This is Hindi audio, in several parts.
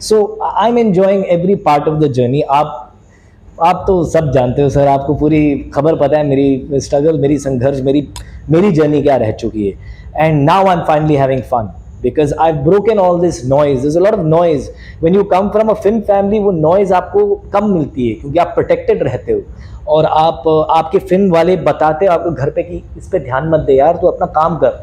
So I am enjoying every part of the journey. आप तो सब जानते हो सर, आपको पूरी खबर पता है मेरी स्ट्रगल, मेरी संघर्ष, मेरी जर्नी क्या रह चुकी है. And now I am finally having fun because I've broken all this noise. There's a lot of noise when you come from a film family. वो noise आपको कम मिलती है क्योंकि आप protected रहते हो और आपके फिल्म वाले बताते हो आपको घर पे कि इस पे ध्यान मत दे यार, तू अपना काम कर.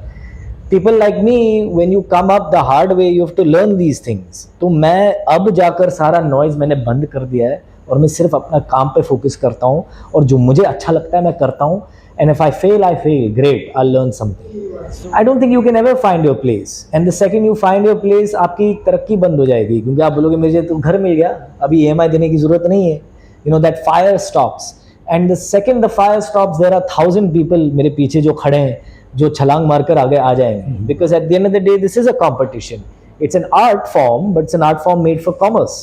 People like me, when you come up the hard way, you have to learn these things. तो मैं अब जाकर सारा noise मैंने बंद कर दिया है और मैं सिर्फ अपना काम पे फोकस करता हूँ और जो मुझे अच्छा लगता है मैं करता हूँ. And if I fail, great, I'll learn something. I don't think you can ever find your place. And the second you find your place, आपकी तरक्की बंद हो जाएगी क्योंकि आप बोलोगे मुझे तो घर मिल गया, अभी EMI देने की ज़रूरत नहीं है. You know, that fire stops. And the second the fire stops, there are 1,000 people मेरे पीछे जो खड़े हैं, जो छलांग मारकर आगे आ जाएंगे. Because at the end of the day, this is a competition. It's an art form, but it's an art form made for commerce.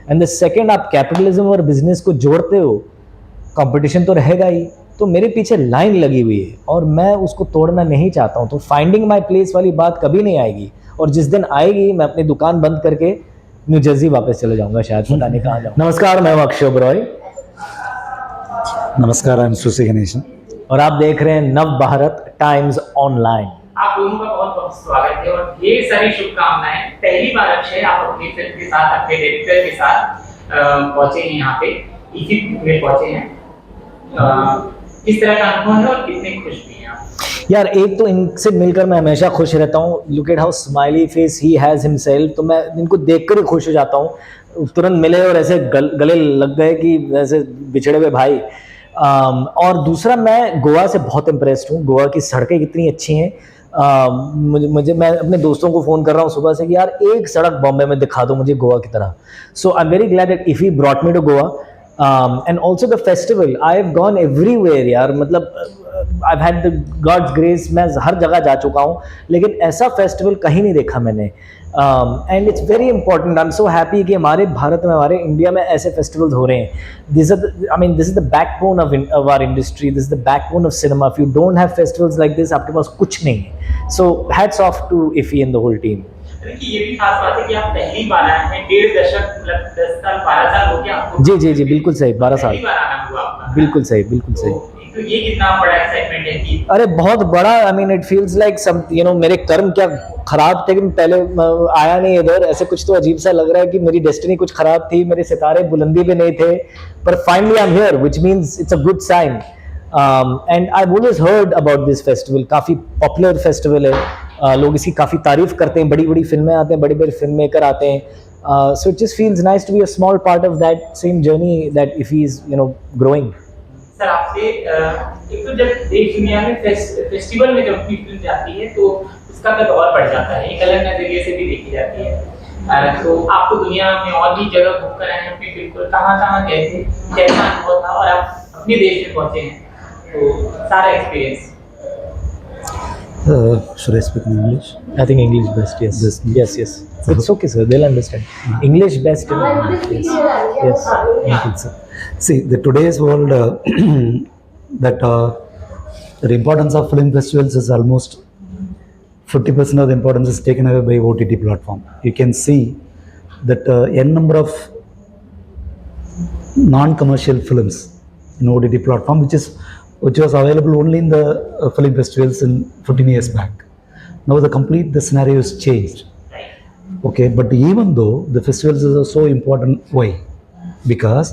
And the second आप कैपिटलिज्म और बिजनेस को जोड़ते हो, कंपटीशन तो रहेगा ही. तो मेरे पीछे लाइन लगी हुई है और मैं उसको तोड़ना नहीं चाहता हूँ. तो फाइंडिंग माय प्लेस वाली बात कभी नहीं आएगी और जिस दिन आएगी मैं अपनी दुकान बंद करके न्यू जर्सी वापस चले जाऊंगा, शायद पता नहीं कहाँ जाऊँ. नमस्कार, मैं अक्षय ओबरॉय. नमस्कार, आई एम सुसी गणेशन और आप देख रहे हैं नव भारत टाइम्स ऑनलाइन. आप दोनों का बहुत बहुत स्वागत है और ढेर सारी शुभकामनाएं. पहली बार अक्षय आप अपनी फिल्म के साथ, अपने डायरेक्टर के साथ पहुंचे हैं यहाँ पे, इजिप्ट में पहुंचे हैं. किस तरह का अनुभव है और कितने खुश भी हैं आप? यार एक तो इनसे मिलकर मैं हमेशा खुश रहता हूँ. Look at how smiley face he has himself. तो मैं इनको देखकर ही खुश हो जाता हूँ. तुरंत मिले और ऐसे गले लग गए कि ऐसे बिछड़े हुए भाई. और दूसरा, मैं गोवा से बहुत इम्प्रेस्ड हूँ. गोवा की सड़कें कितनी अच्छी हैं. मैं अपने दोस्तों को फ़ोन कर रहा हूँ सुबह से कि यार एक सड़क बॉम्बे में दिखा दो मुझे गोवा की तरह. So I am very glad that if he brought me to Goa. And also the festival, I have gone everywhere यार. मतलब I've had the God's grace, मैं हर जगह जा चुका हूँ लेकिन ऐसा फेस्टिवल कहीं नहीं देखा मैंने. And it's very important. I'm so happy कि हमारे भारत में, हमारे इंडिया में ऐसे फेस्टिवल्स हो रहे हैं. This is the backbone of our industry. This is the backbone of cinema. If you don't have festivals like this, आपके पास कुछ नहीं है. So hats off to Iffy and the whole team. देखिए ये भी खास बात है कि आप पहली बार आए हैं. 1.5 दशक, मतलब 10 साल 12 साल हो गया आपको. जी बिल्कुल सही, 12 साल. पहली बार आना हुआ आपका. बिल्कुल सही. तो ये कितना बड़ा एक्साइटमेंट है कि अरे बहुत बड़ा. I mean it feels like some, you know, मेरे कर्म क्या खराब थे कि पहले आया नहीं इधर. ऐसे कुछ तो अजीब सा लग रहा है कि मेरी डेस्टिनी कुछ खराब थी, मेरे सितारे बुलंदी पे नहीं थे, पर finally I am here, which means it's a good sign. And I have always heard about this festival. काफ़ी पॉपुलर फेस्टिवल है. लोग इसकी काफ़ी तारीफ करते हैं. बड़ी बड़ी फिल्में आते हैं, बड़े बड़े फिल्म मेकर आते हैं. So it just feels nice to be a small part of that same journey that if he is, you know, growing. Sir आपसे एक तो जब देश दुनिया में फेस्टिवल में जब भी फिल्म जाती है तो उसका कद और बढ़ जाता है. एक अलग नजरिए से भी देखी जाती है. तो आप तो दुनिया में और भी जगह घूम कर आए हैं अपनी फिल्म को. कहाँ गए थे, कैसा अनुभव था और आप अपने देश में पहुंचे हैं तो सारा experience. should I speak in English? I think English best. Yes. It's okay, sir. They'll understand. English best. Yes. Thank you, sir. See, the today's world, the importance of film festivals is almost 50% of the importance is taken away by OTT platform. You can see that n number of non-commercial films in OTT platform, which was available only in the film festivals in 15 years back. Now the scenario is changed. Okay, but even though the festivals are so important, why? Because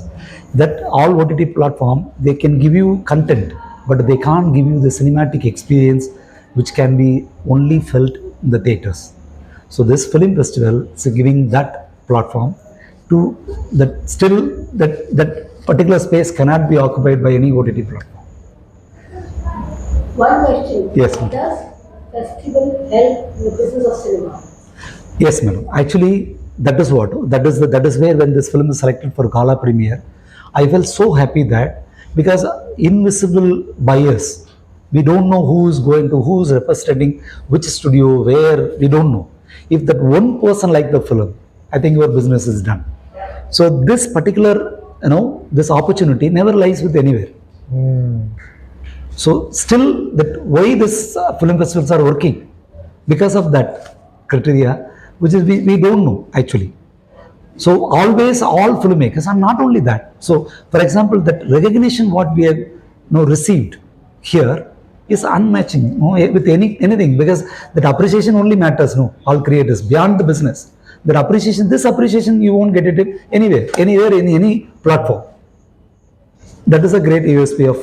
that all OTT platform, they can give you content, but they can't give you the cinematic experience which can be only felt in the theaters. So this film festival is giving that platform to that. Still that particular space cannot be occupied by any OTT platform. One question. Yes, ma'am. Does festival help in the business of cinema? Yes, madam. Actually, that is where when this film is selected for gala premiere, I felt so happy that because invisible buyers, we don't know who's representing which studio, where, we don't know. If that one person like the film, I think your business is done. So this particular, this opportunity never lies with anywhere. So still, that why this film festivals are working, because of that criteria, which is we don't know actually. So always all filmmakers are not only that. So for example, that recognition what we have received here is unmatching with anything, because that appreciation only matters, all creators beyond the business. That appreciation, this appreciation you won't get it anywhere in any platform. That is a great USP of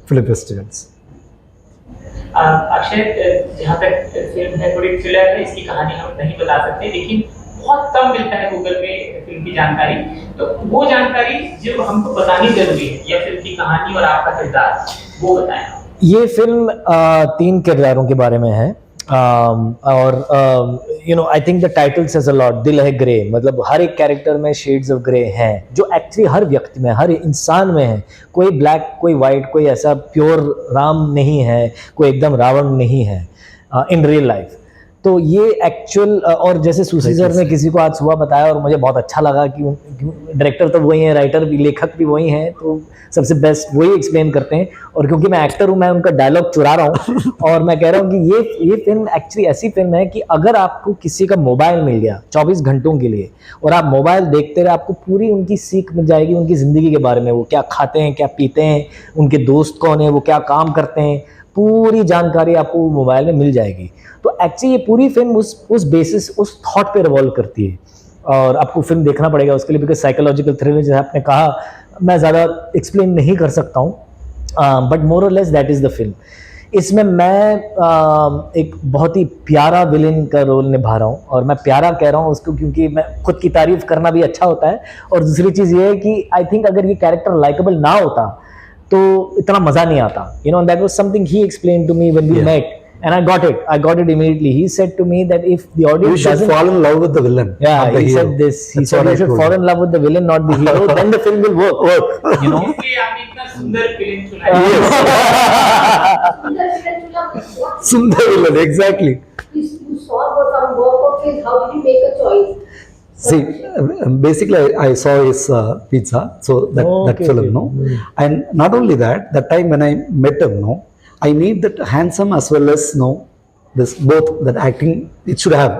film festivals. Akshay, जहाँ तक फिल्म है थोड़ी थ्रिलर है, इसकी कहानी हम नहीं बता सकते, लेकिन बहुत कम मिलता है गूगल पे फिल्म की जानकारी। तो वो जानकारी जो हमको बतानी जरूरी है, या फिल्म की कहानी और आपका किरदार, वो बताएं। ये फिल्म 3 किरदारों के बारे में है, और I think the title says a lot. दिल है ग्रे, मतलब हर एक कैरेक्टर में शेड्स ऑफ ग्रे हैं, जो एक्चुअली हर व्यक्ति में, हर इंसान में है। कोई ब्लैक, कोई वाइट, कोई ऐसा प्योर राम नहीं है, कोई एकदम रावण नहीं है इन रियल लाइफ। तो ये एक्चुअल, और जैसे सुशी सर ने किसी को आज सुबह बताया और मुझे बहुत अच्छा लगा कि डायरेक्टर तो वही हैं, राइटर भी, लेखक भी वही हैं, तो सबसे बेस्ट वही एक्सप्लेन करते हैं। और क्योंकि मैं एक्टर हूँ, मैं उनका डायलॉग चुरा रहा हूँ और मैं कह रहा हूँ कि ये फिल्म एक्चुअली ऐसी फिल्म है कि अगर आपको किसी का मोबाइल मिल गया 24 घंटों के लिए और आप मोबाइल देखते रहे, आपको पूरी उनकी सीख मिल जाएगी, उनकी ज़िंदगी के बारे में, वो क्या खाते हैं, क्या पीते हैं, उनके दोस्त कौन है, वो क्या काम करते हैं, पूरी जानकारी आपको मोबाइल में मिल जाएगी। तो एक्चुअली ये पूरी फिल्म उस बेसिस, उस थॉट पे रिवॉल्व करती है, और आपको फिल्म देखना पड़ेगा उसके लिए, बिकॉज साइकोलॉजिकल थ्रिलर जैसे आपने कहा, मैं ज़्यादा एक्सप्लेन नहीं कर सकता हूँ, बट मोर और less that is the film. इसमें मैं एक बहुत ही प्यारा विलेन का रोल निभा रहा हूँ, और मैं प्यारा कह रहा हूँ उसको क्योंकि मैं खुद की तारीफ करना भी अच्छा होता है, और दूसरी चीज़ ये है कि आई थिंक अगर ये कैरेक्टर लाइकेबल ना होता तो इतना मज़ा नहीं आता, that was something he explain to me when we met, and I got it immediately. He said to me that if the audience You should fall in love with the villain. Yeah, not the he hero. said this. He That's said what you I should told fall him. in love with the villain, not the hero. Then the film will work. इसलिए आपने इतना सुंदर फिल्म चुना है। Sundar villain, exactly. You saw some work of his. How did you make a choice? See, basically, I saw his pizza, so that Okay, film, okay. and not only that, that time when I met him, I need that handsome as well as this both that acting it should have.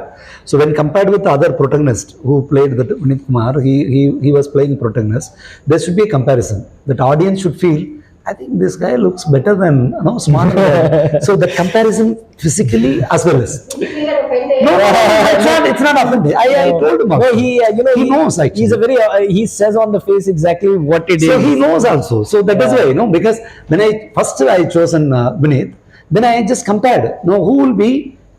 So when compared with the other protagonist who played that Vinit Kumar, he was playing protagonist. There should be a comparison. That audience should feel, I think this guy looks better than smarter than. So that comparison physically as well as. You feel like offended? No, it's not offended. I told him. No, Also. he knows actually. He's a very he says on the face exactly what it is. So he knows also. So that is why, because when I chosen Vinith, then I just compared. Who will be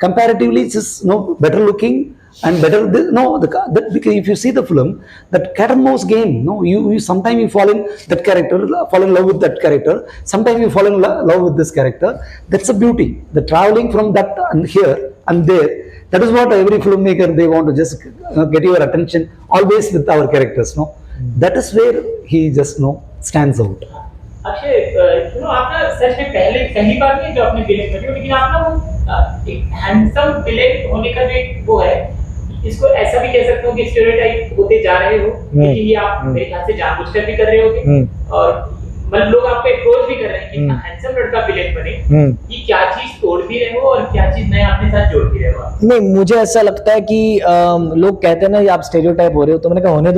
comparatively just better looking and better. Because if you see the film, that cat and mouse game. You sometimes you fall in that character, fall in love with that character. Sometimes you fall in love with this character. That's the beauty. The traveling from that and here and there. That is what every filmmaker, they want to just get your attention always with our characters. That is where he just stands out. Akshay, आपने सच में पहली बार नहीं जो आपने विलेन करी हो, लेकिन आप ना वो एक हैंडसम विलेन होने का जो एक वो है, इसको ऐसा भी कह सकते हो कि स्टेरियोटाइप होते जा रहे हो, लेकिन ये आप मेरे ख्याल से जानबूझकर भी कर रहे होगे, और मतलब लोग आपको अप्रोच भी कर रहे हैं कि हैंडसम लड़का विलेन बने। ये क्या चीज तोड़ भी रहे हो और क्या चीज नया अपने साथ जोड़ भी रहे हो? नहीं, मुझे ऐसा लगता है कि लोग कहते हैं ना आप स्टेरियोटाइप हो रहे हो, तो मैंने कहा होने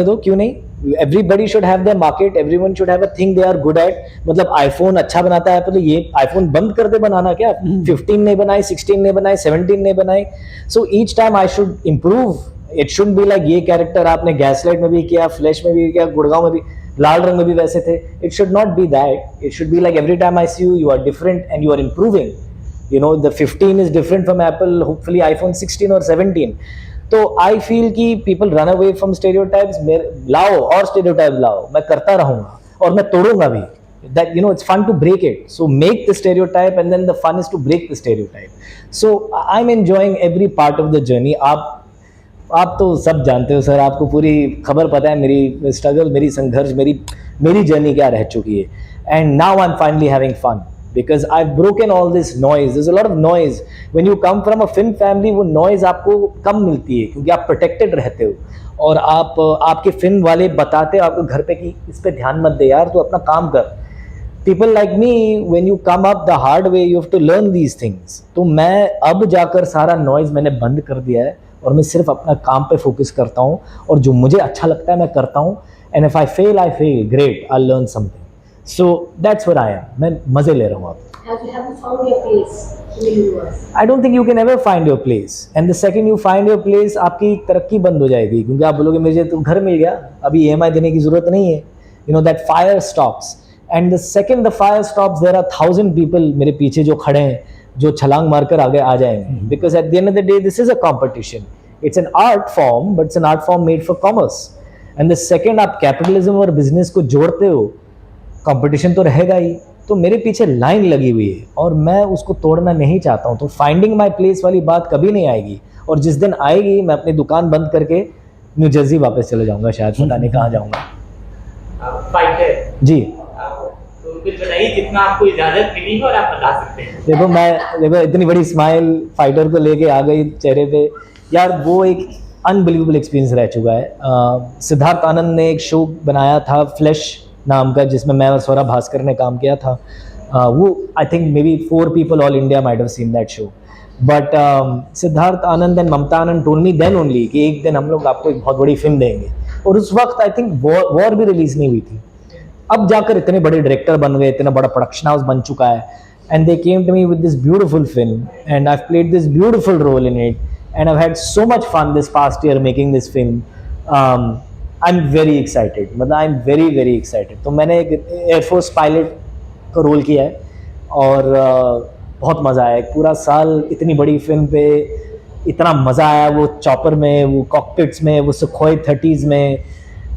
दो, क्यों नहीं। Everybody should have their market, everyone should have a thing they are good at. मतलब आईफोन अच्छा बनाता है तो ये आईफोन बंद कर दे बनाना क्या? 15 नहीं बनाए, 16 नहीं बनाए, 17 नहीं बनाए। So each time I should improve. It should be like ये कैरेक्टर आपने गैसलाइट में भी किया, फ्लैश में भी किया, गुड़गांव में भी, लाल रंग में भी वैसे थे। It should not be that. It should be like every time I see you are different and you are improving. The 15 is different from Apple, hopefully iPhone 16 or 17. तो आई फील कि people run away from stereotypes. लाओ और स्टेरियोटाइप लाओ, मैं करता रहूंगा और मैं तोड़ूंगा भी। That it's fun to break it. So make the stereotype, and then the fun is to break the stereotype. So I'm enjoying every part of the journey. आप तो सब जानते हो सर, आपको पूरी खबर पता है मेरी स्ट्रगल, मेरी संघर्ष, मेरी जर्नी क्या रह चुकी है। And now I'm finally having fun. Because I've broken all this noise. There's a lot of noise. When you come from a film family, वो noise आपको कम मिलती है क्योंकि आप protected रहते हो, और आपके फिल्म वाले बताते हो आपको घर पे कि इस पे ध्यान मत दे यार, तो अपना काम कर। People like me, when you come up the hard way, you have to learn these things. तो मैं अब जाकर सारा noise मैंने बंद कर दिया है और मैं सिर्फ अपना काम पे फोकस करता हूँ और जो मुझे अच्छा लगता है मैं करता हूँ. And if I fail great, I learn something. So that's where I am. मैं मज़े ले रहा हूँ अब. Have you found your place in the universe? I don't think you can ever find your place. And the second you find your place, आपकी तरक्की बंद हो जाएगी क्योंकि आप बोलोगे मुझे तो घर मिल गया, अभी EMI देने की ज़रूरत नहीं है. You know that fire stops. And the second the fire stops, there are 1,000 people मेरे पीछे जो खड़े हैं, जो छलांग मारकर आगे आ जाएंगे. Because at the end of the day, this is a competition. It's an art form, but it's an art form made for commerce. And the second आप capitalism और business को जोड़ते हो, competition तो रहेगा ही. तो मेरे पीछे लाइन लगी हुई है और मैं उसको तोड़ना नहीं चाहता हूँ. तो फाइंडिंग माई प्लेस वाली बात कभी नहीं आएगी. और जिस दिन आएगी मैं अपनी दुकान बंद करके न्यू जर्सी वापस चले जाऊँगा, शायद पता नहीं कहाँ जाऊँगा. फाइटर जी तो कुछ बताइए जितना आपको इजाजत मिली हो और आप बता सकते हैं. देखो इतनी बड़ी स्माइल फाइटर को लेके आ गई चेहरे पे यार. वो एक अनबिलीवेबल एक्सपीरियंस रह चुका है. सिद्धार्थ आनंद ने एक शो बनाया था फ्लैश नाम का, जिसमें मैं और स्वरा भास्कर ने काम किया था. वो I think maybe 4 people all India might have seen that show. But Siddharth Anand and Mamta Anand told me then only कि एक दिन हम लोग आपको एक बहुत बड़ी फिल्म देंगे. और उस वक्त आई थिंक वॉर भी रिलीज नहीं हुई थी. अब जाकर इतने बड़े डायरेक्टर बन गए, इतना बड़ा प्रोडक्शन हाउस बन चुका है. And they came to me with this beautiful film and I played this beautiful role in it and I had so much fun this past year making this film. I am very excited, मतलब I am very very excited. तो मैंने एक एयरफोर्स पायलट का रोल किया है और बहुत मज़ा आया. एक पूरा साल इतनी बड़ी फिल्म पे इतना मज़ा आया. वो चॉपर में, वो कॉकपिट्स में, वो सुखोई 30s में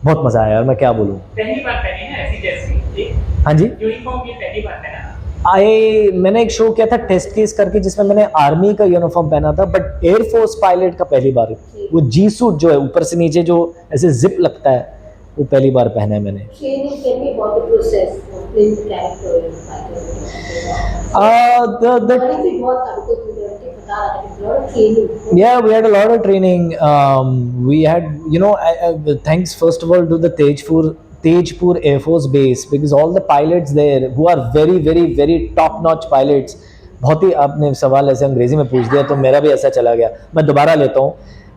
बहुत मज़ा आया. और मैं क्या बोलूँ. पहली बार पहनी ना ऐसी जर्सी? हाँ जी, यूनिफॉर्म की पहली बार पहना? मैंने एक शो किया था टेस्ट केस करके जिसमें मैंने आर्मी का यूनिफॉर्म पहना था. बट एयरफोर्स पायलट का पहली बार, वो जी सूट जो है ऊपर से नीचे जो ऐसे जिप लगता है, वो पहली बार पहना है मैंने. Training, tell me about the process of playing the character in fighter. The बहुत था because मुझे बता रहा था कि lot of training. Yeah, we had a lot of training. We had, you know, thanks first of all to the Tejpur Air Force Base, because all the pilots there who are very very very top notch pilots. बहुत ही आपने सवाल ऐसे अंग्रेजी में पूछ दिया तो मेरा भी ऐसा चला गया, मैं दोबारा लेता हूँ.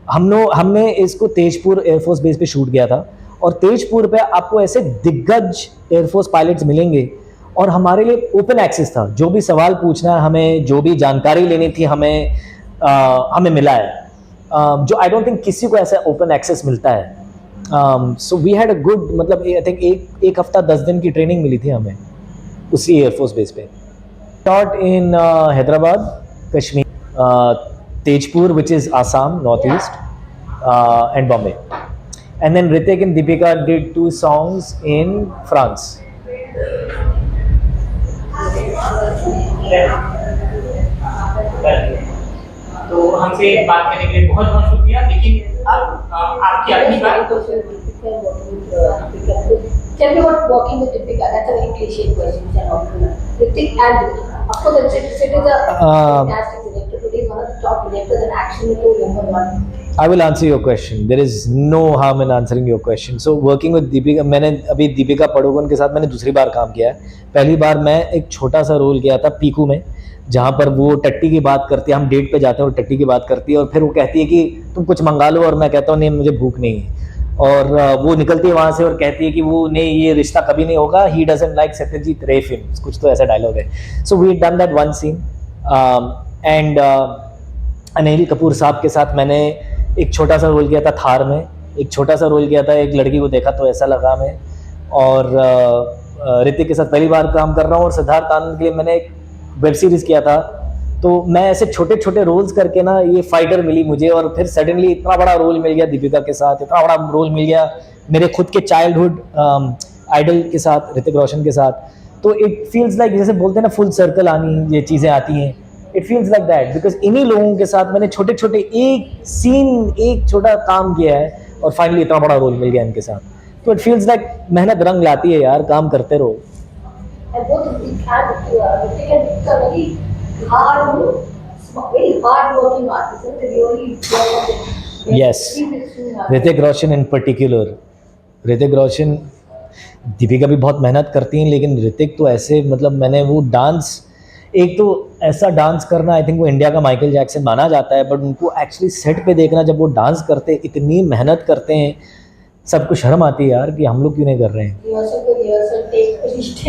हमने इसको तेजपुर एयरफोर्स बेस पे शूट किया था और तेजपुर पे आपको ऐसे दिग्गज एयरफोर्स पायलट्स मिलेंगे और हमारे लिए ओपन एक्सेस था. जो भी सवाल पूछना है हमें, जो भी जानकारी लेनी थी हमें मिला है, जो आई डोंट थिंक किसी को ऐसा ओपन एक्सेस मिलता है. So we had a good, मतलब आई थिंक एक हफ्ता 10 दिन की ट्रेनिंग मिली थी हमें उसी एयरफोर्स बेस पे. Shot in Hyderabad, Kashmir, Tezpur which is Assam, northeast, and Bombay. And then Hrithik and Deepika did 2 songs in France. तो हमसे बात करने के लिए बहुत बहुत शुक्रिया. लेकिन अब आपकी अपनी बात. Tell me about working with Deepika. That's a very cliche question which I want to know. Hrithik and Deepika. Of course, it is a fantastic director. Today, one of the top directors and action to number 1. I will answer your question. There is no harm in answering your question. So working with Deepika, मैंने अभी दीपिका पडुकोन के साथ मैंने दूसरी बार काम किया है. पहली बार मैं एक छोटा सा रोल किया था पीकू में, जहाँ पर वो टट्टी की बात करती है. हम डेट पे जाते हैं और टट्टी की बात करती है और फिर वो कहती है कि तुम कुछ मंगा लो और मैं कहता हूँ नहीं मुझे भूख नहीं है. और वो निकलती है वहाँ से और कहती है कि वो नहीं ये रिश्ता कभी नहीं होगा, ही डजंट लाइक सत्यजीत रे फिल्म, कुछ तो ऐसा डायलॉग है. So we done that one scene and Anil Kapoor साहब के साथ मैंने एक छोटा सा रोल किया था थार में, एक छोटा सा रोल किया था एक लड़की को देखा तो ऐसा लगा में. और ऋतिक के साथ पहली बार काम कर रहा हूँ. और सिद्धार्थ आनंद के लिए मैंने एक वेब सीरीज़ किया था. तो मैं ऐसे छोटे छोटे रोल्स करके ना ये फाइटर मिली मुझे और फिर सडनली इतना बड़ा रोल मिल गया दीपिका के साथ, इतना बड़ा रोल मिल गया मेरे खुद के चाइल्डहुड आइडल के साथ, ऋतिक रोशन के साथ. तो इट फील्स लाइक, जैसे बोलते हैं ना फुल सर्कल आनी ये चीज़ें आती हैं, it feels like that because इन्हीं लोगों के साथ मैंने छोटे छोटे एक सीन, एक छोटा काम किया है और फाइनली इतना बड़ा रोल मिल गया इनके साथ. तो इट फील्स लाइक मेहनत रंग लाती है यार, काम करते रहो. And both of these Hrithik and Deepika very hard working artists. They really work on it. Yes. Hrithik Roshan in particular, Hrithik Roshan, Deepika भी बहुत मेहनत करती हैं लेकिन ऋतिक तो ऐसे, मतलब मैंने वो डांस एक तो ऐसा डांस करना, आई थिंक वो इंडिया का माइकल जैक्सन माना जाता है, बट उनको एक्चुअली सेट पे देखना, जब वो डांस करते इतनी मेहनत करते हैं, सबको शर्म आती है यार कि हम लोग क्यों नहीं कर रहे हैं। रिहर्सल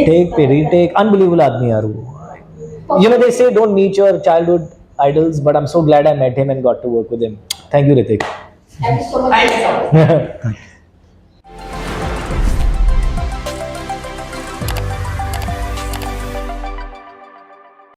टेक पे रीटेक, अनबिलीवेबल आदमी यार वो। You know, they say don't meet your childhood idols, but I'm so glad I met him and got to work with him. Thank you, Ritik. Thank you so much. Thank you so much. Thank you.